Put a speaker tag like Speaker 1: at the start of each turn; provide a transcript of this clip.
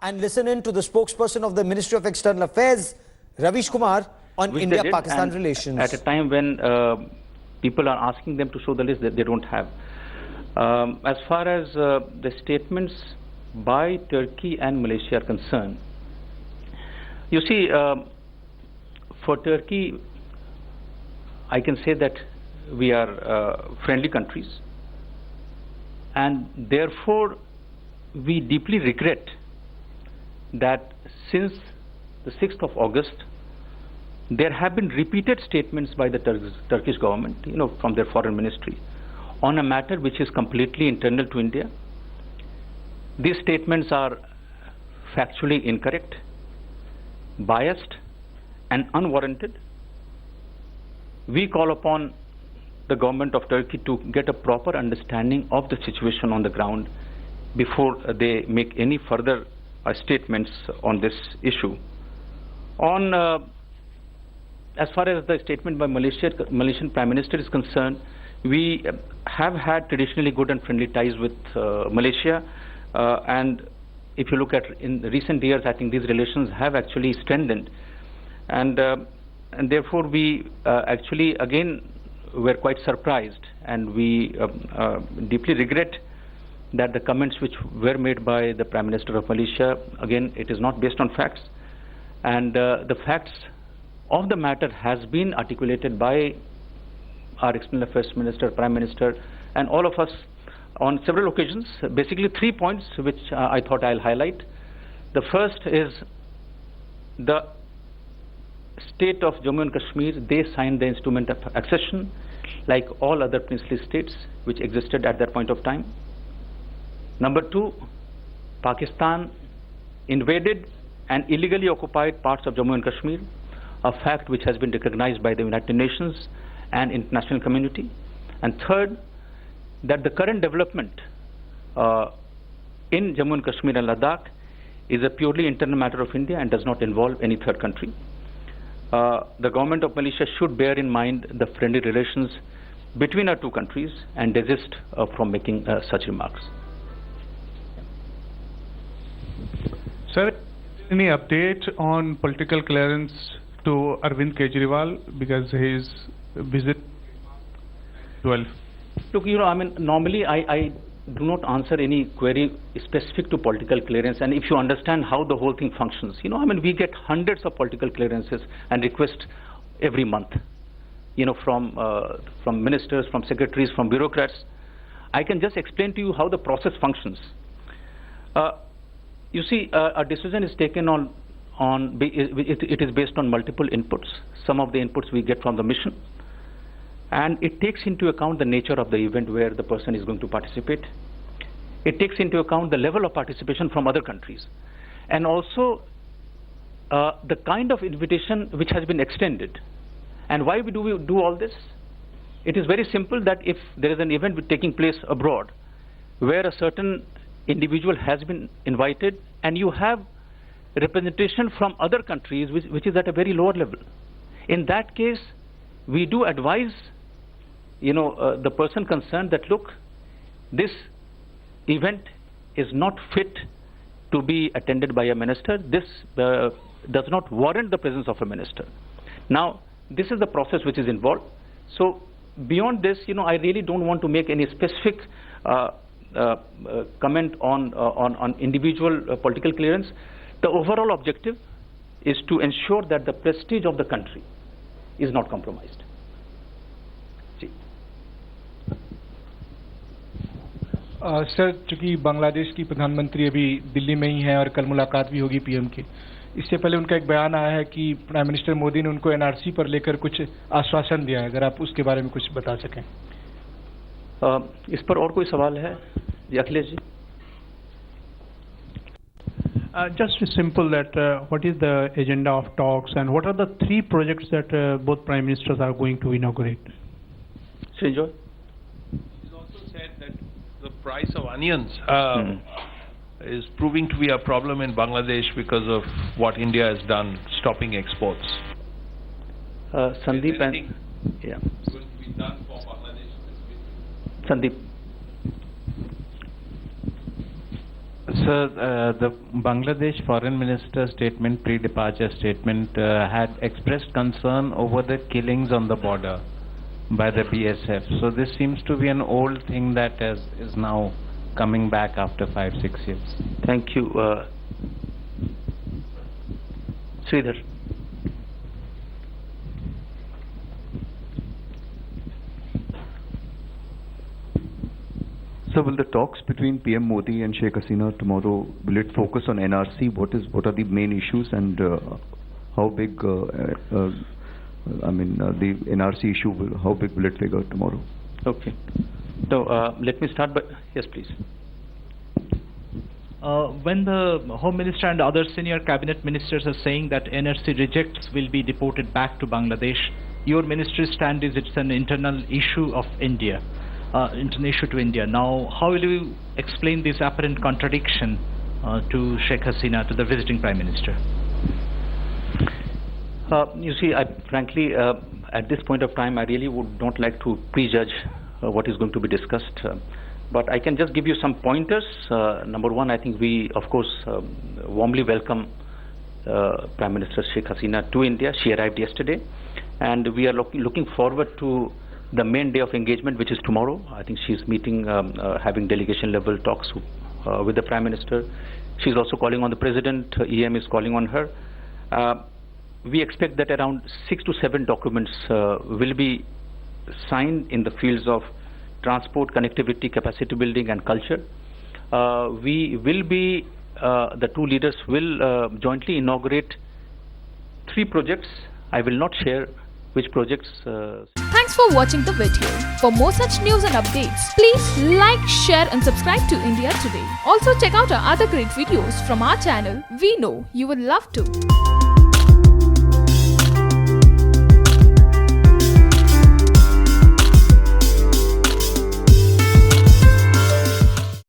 Speaker 1: and listen in to the spokesperson of the Ministry of External Affairs, Ravish Kumar, on India-Pakistan relations.
Speaker 2: At a time when people are asking them to show the list that they don't have. As far as the statements by Turkey and Malaysia are concerned, you see, for Turkey, I can say that we are friendly countries, and therefore we deeply regret that since the 6th of August, there have been repeated statements by the Turkish government, from their foreign ministry, on a matter which is completely internal to India. These statements are factually incorrect, biased, and unwarranted. We call upon the government of Turkey to get a proper understanding of the situation on the ground before they make any further statements on this issue. As far as the statement by Malaysian Prime Minister is concerned, we have had traditionally good and friendly ties with Malaysia, and if you look at in recent years, I think these relations have actually strengthened, and therefore we actually again were quite surprised, and we deeply regret that the comments which were made by the Prime Minister of Malaysia, again, it is not based on facts, and the facts of the matter has been articulated by our External Affairs Minister, Prime Minister, and all of us on several occasions. Basically 3 points which I thought I'll highlight. The first is the state of Jammu and Kashmir. They signed the instrument of accession like all other princely states which existed at that point of time. Number 2, Pakistan invaded and illegally occupied parts of Jammu and Kashmir, a fact which has been recognized by the United Nations and international community. And third, that the current development in Jammu and Kashmir and Ladakh is a purely internal matter of India and does not involve any third country. The government of Malaysia should bear in mind the friendly relations between our two countries and desist from making such remarks.
Speaker 3: Sir, any update on political clearance to Arvind Kejriwal because his visit 12?
Speaker 2: Look, normally I do not answer any query specific to political clearance, and if you understand how the whole thing functions, we get hundreds of political clearances and requests every month, from ministers, from secretaries, from bureaucrats. I can just explain to you how the process functions. You see, a decision is taken it is based on multiple inputs. Some of the inputs we get from the mission, and it takes into account the nature of the event where the person is going to participate. It takes into account the level of participation from other countries, and also the kind of invitation which has been extended. And why do we do all this? It is very simple that if there is an event taking place abroad where a certain individual has been invited and you have representation from other countries which is at a very lower level, in that case we do advise the person concerned that, look, this event is not fit to be attended by a minister. This does not warrant the presence of a minister. Now, this is the process which is involved. So beyond this, I really don't want to make any specific comment on individual political clearance. The overall objective is to ensure that the prestige of the country is not compromised.
Speaker 3: Sir, चूंकि बांग्लादेश की प्रधानमंत्री अभी दिल्ली में ही हैं और कल मुलाकात भी होगी पीएम की, इससे पहले उनका एक बयान आया है कि प्राइम मिनिस्टर मोदी ने उनको एनआरसी पर लेकर कुछ आश्वासन दिया है। अगर आप उसके बारे में कुछ बता सकें।
Speaker 2: इस पर और कोई सवाल है जी? Akhilesh ji.
Speaker 4: Just simple that what is the agenda of talks and what are the 3 projects that both prime ministers are going to inaugurate?
Speaker 2: Srinjoy.
Speaker 5: He's also said that the price of onions is proving to be a problem in Bangladesh because of what India has done, stopping exports.
Speaker 2: Sandeep and
Speaker 5: yeah, going to be done for Bangladesh.
Speaker 2: Sandeep.
Speaker 6: So the Bangladesh Foreign Minister statement, pre-departure statement, had expressed concern over the killings on the border by the BSF. So this seems to be an old thing that is now coming back after 5-6 years.
Speaker 2: Thank you. Sridhar.
Speaker 7: So will the talks between PM Modi and Sheikh Hasina tomorrow, will it focus on NRC? What are the main issues, and how big, the NRC issue, how big will it figure tomorrow?
Speaker 2: Okay. So let me start by, yes please.
Speaker 8: When the Home Minister and other senior cabinet ministers are saying that NRC rejects will be deported back to Bangladesh, your ministry's stand is it's an internal issue of India, internal issue to India. Now, how will you explain this apparent contradiction to Sheikh Hasina, to the visiting Prime Minister?
Speaker 2: You see, frankly, at this point of time, I really would not like to prejudge what is going to be discussed. But I can just give you some pointers. Number one, I think we, of course, warmly welcome Prime Minister Sheikh Hasina to India. She arrived yesterday, and we are looking forward to the main day of engagement, which is tomorrow. I think she's meeting, having delegation-level talks with the Prime Minister. She's also calling on the President. EM is calling on her. We expect that around 6 to 7 documents will be signed in the fields of transport, connectivity, capacity building and culture. We will be, the two leaders will jointly inaugurate 3 projects. I will not share which projects.
Speaker 9: Thanks for watching the video. For more such news and updates, please like, share and subscribe to India Today. Also check out our other great videos from our channel. We know you will love to.